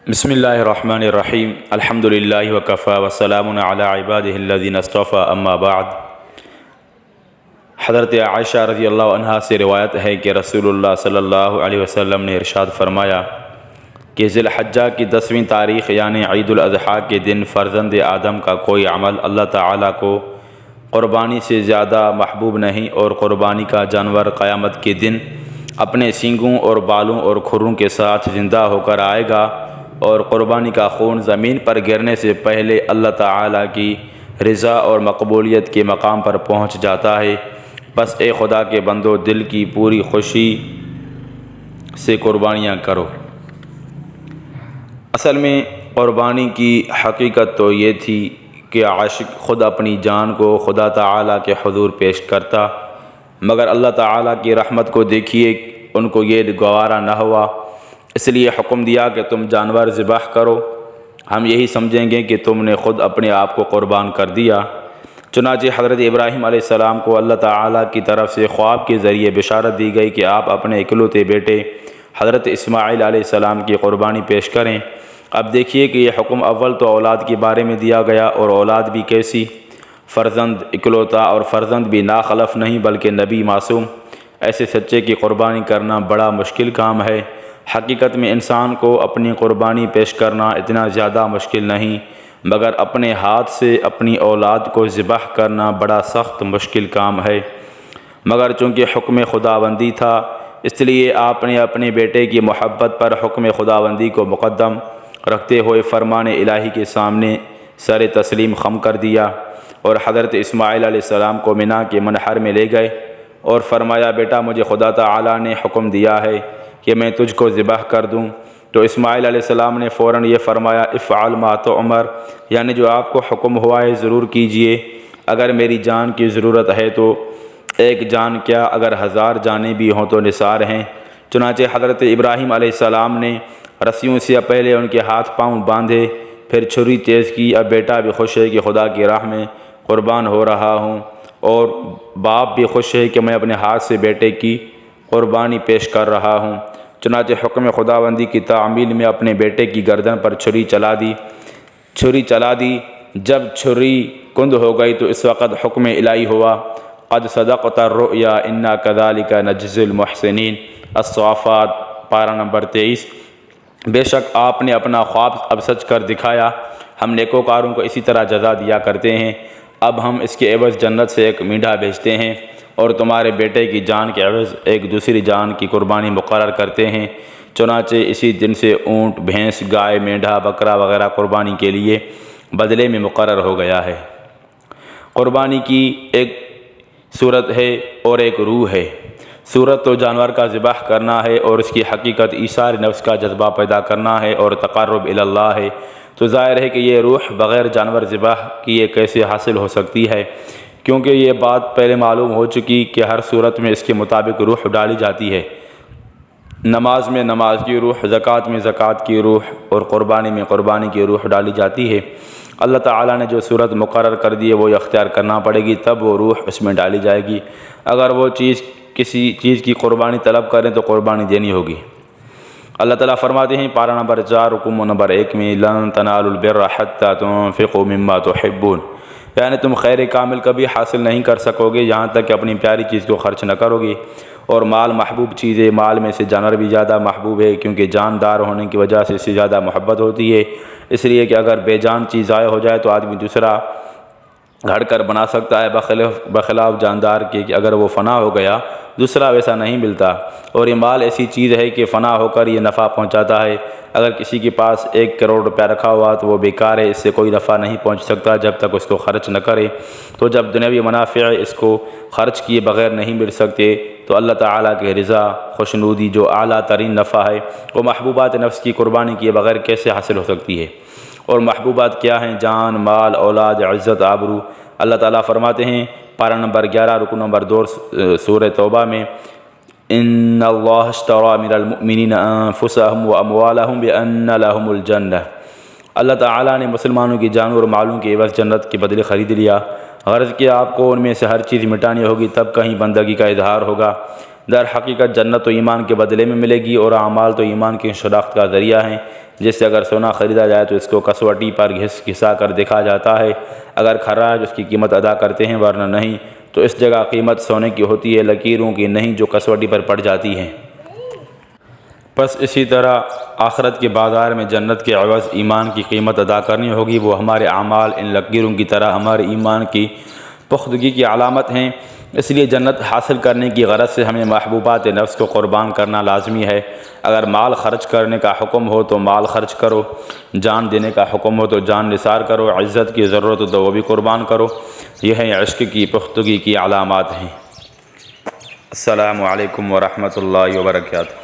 بسم اللہ الرحمن الرحیم الحمد للہ وکفیٰ وسلام علی عبادہ الذین اصطفیٰ اما بعد۔ حضرت عائشہ رضی اللہ عنہا سے روایت ہے کہ رسول اللہ صلی اللہ علیہ وسلم نے ارشاد فرمایا کہ ذی الحجہ کی 10ویں تاریخ یعنی عید الاضحیٰ کے دن فرزند آدم کا کوئی عمل اللہ تعالیٰ کو قربانی سے زیادہ محبوب نہیں، اور قربانی کا جانور قیامت کے دن اپنے سینگوں اور بالوں اور کھروں کے ساتھ زندہ ہو کر آئے گا، اور قربانی کا خون زمین پر گرنے سے پہلے اللہ تعالیٰ کی رضا اور مقبولیت کے مقام پر پہنچ جاتا ہے۔ بس اے خدا کے بندو، دل کی پوری خوشی سے قربانیاں کرو۔ اصل میں قربانی کی حقیقت تو یہ تھی کہ عاشق خود اپنی جان کو خدا تعالیٰ کے حضور پیش کرتا، مگر اللہ تعالیٰ کی رحمت کو دیکھیے، ان کو یہ گوارا نہ ہوا، اس لیے حکم دیا کہ تم جانور ذبح کرو، ہم یہی سمجھیں گے کہ تم نے خود اپنے آپ کو قربان کر دیا۔ چنانچہ حضرت ابراہیم علیہ السلام کو اللہ تعالیٰ کی طرف سے خواب کے ذریعے بشارت دی گئی کہ آپ اپنے اکلوتے بیٹے حضرت اسماعیل علیہ السلام کی قربانی پیش کریں۔ اب دیکھیے کہ یہ حکم اول تو اولاد کے بارے میں دیا گیا، اور اولاد بھی کیسی، فرزند اکلوتا، اور فرزند بھی ناخلف نہیں بلکہ نبی معصوم۔ ایسے سچے کی قربانی کرنا بڑا مشکل کام ہے۔ حقیقت میں انسان کو اپنی قربانی پیش کرنا اتنا زیادہ مشکل نہیں، مگر اپنے ہاتھ سے اپنی اولاد کو ذبح کرنا بڑا سخت مشکل کام ہے۔ مگر چونکہ حکم خداوندی تھا، اس لیے آپ نے اپنے بیٹے کی محبت پر حکم خداوندی کو مقدم رکھتے ہوئے فرمان الہی کے سامنے سر تسلیم خم کر دیا، اور حضرت اسماعیل علیہ السلام کو منا کے منحر میں لے گئے اور فرمایا، بیٹا مجھے خدا تعالیٰ نے حکم دیا ہے کہ میں تجھ کو ذبح کر دوں۔ تو اسماعیل علیہ السلام نے فوراً یہ فرمایا، افعل ما تؤمر، یعنی جو آپ کو حکم ہوا ہے ضرور کیجئے۔ اگر میری جان کی ضرورت ہے تو ایک جان کیا، اگر 1000 جانیں بھی ہوں تو نثار ہیں۔ چنانچہ حضرت ابراہیم علیہ السلام نے رسیوں سے پہلے ان کے ہاتھ پاؤں باندھے، پھر چھری تیز کی۔ اب بیٹا بھی خوش ہے کہ خدا کی راہ میں قربان ہو رہا ہوں، اور باپ بھی خوش ہے کہ میں اپنے ہاتھ سے بیٹے کی قربانی پیش کر رہا ہوں۔ چنانچہ حکم خداوندی کی تعمیل میں اپنے بیٹے کی گردن پر چھری چلا دی۔ جب چھری کند ہو گئی تو اس وقت حکم الہی ہوا، قد صدقت الرؤیا انا کذالک نجزی المحسنین، الصافات پارہ نمبر 23۔ بے شک آپ نے اپنا خواب اب سچ کر دکھایا، ہم نیکوکاروں کو اسی طرح جزا دیا کرتے ہیں۔ اب ہم اس کے عوض جنت سے ایک میڈھا بھیجتے ہیں، اور تمہارے بیٹے کی جان کے عوض ایک دوسری جان کی قربانی مقرر کرتے ہیں۔ چنانچہ اسی دن سے اونٹ، بھینس، گائے، مینڈھا، بکرا وغیرہ قربانی کے لیے بدلے میں مقرر ہو گیا ہے۔ قربانی کی ایک صورت ہے اور ایک روح ہے۔ صورت تو جانور کا ذبح کرنا ہے، اور اس کی حقیقت ایثار نفس کا جذبہ پیدا کرنا ہے اور تقرب الی اللہ ہے۔ تو ظاہر ہے کہ یہ روح بغیر جانور ذبح کیے کیسے حاصل ہو سکتی ہے، کیونکہ یہ بات پہلے معلوم ہو چکی کہ ہر صورت میں اس کے مطابق روح ڈالی جاتی ہے۔ نماز میں نماز کی روح، زکوٰۃ میں زکوٰۃ کی روح، اور قربانی میں قربانی کی روح ڈالی جاتی ہے۔ اللہ تعالیٰ نے جو صورت مقرر کر دی ہے وہ اختیار کرنا پڑے گی، تب وہ روح اس میں ڈالی جائے گی۔ اگر وہ کسی چیز کی قربانی طلب کریں تو قربانی دینی ہوگی۔ اللہ تعالیٰ فرماتے ہیں پارہ نمبر 4 رکوع نمبر 1 میں، لن تنالوا البر حتى تنفقوا مما تحبون، یعنی تم خیر کامل کبھی حاصل نہیں کر سکو گے یہاں تک کہ اپنی پیاری چیز کو خرچ نہ کرو گے۔ اور مال محبوب چیز ہے، مال میں سے جانور بھی زیادہ محبوب ہے، کیونکہ جاندار ہونے کی وجہ سے اس سے زیادہ محبت ہوتی ہے۔ اس لیے کہ اگر بے جان چیز ضائع ہو جائے تو آدمی دوسرا گھڑ کر بنا سکتا ہے، بخلاف جاندار کے کہ اگر وہ فنا ہو گیا دوسرا ویسا نہیں ملتا۔ اور یہ مال ایسی چیز ہے کہ فنا ہو کر یہ نفع پہنچاتا ہے۔ اگر کسی کے پاس 1 کروڑ روپیہ رکھا ہوا تو وہ بیکار ہے، اس سے کوئی نفع نہیں پہنچ سکتا جب تک اس کو خرچ نہ کرے۔ تو جب دنیاوی منافع اس کو خرچ کیے بغیر نہیں مل سکتے تو اللہ تعالیٰ کے رضا، خوشنودی جو اعلیٰ ترین نفع ہے، وہ محبوبات نفس کی قربانی کیے بغیر کیسے حاصل ہو سکتی ہے؟ اور محبوبات کیا ہیں؟ جان، مال، اولاد، عزت، آبرو۔ اللہ تعالیٰ فرماتے ہیں پارہ نمبر 11 رکوع نمبر 2 سورہ توبہ میں، ان اللہ اشتری من المؤمنین انفسهم واموالهم بان لهم الجنہ، اللہ تعالیٰ نے مسلمانوں کی جانوں اور مالوں کے عوض جنت کے بدلے خرید لیا۔ غرض کہ آپ کو ان میں سے ہر چیز مٹانی ہوگی، تب کہیں بندگی کا اظہار ہوگا۔ در حقیقت جنت تو ایمان کے بدلے میں ملے گی، اور اعمال تو ایمان کی شناخت کا ذریعہ ہیں۔ جس سے اگر سونا خریدا جائے تو اس کو کسوٹی پر گھسا کر دیکھا جاتا ہے، اگر کھرا ہے تو اس کی قیمت ادا کرتے ہیں، ورنہ نہیں تو اس جگہ قیمت سونے کی ہوتی ہے، لکیروں کی نہیں جو کسوٹی پر پڑ جاتی ہیں۔ پس اسی طرح آخرت کے بازار میں جنت کے عوض ایمان کی قیمت ادا کرنی ہوگی۔ وہ ہمارے اعمال ان لکیروں کی طرح ہمارے ایمان کی پختگی کی علامت ہیں، اس لیے جنت حاصل کرنے کی غرض سے ہمیں محبوبات نفس کو قربان کرنا لازمی ہے۔ اگر مال خرچ کرنے کا حکم ہو تو مال خرچ کرو، جان دینے کا حکم ہو تو جان نثار کرو، عزت کی ضرورت ہو تو وہ بھی قربان کرو، یہ ہیں عشق کی پختگی کی علامات ہیں۔ السلام علیکم ورحمۃ اللہ وبرکاتہ۔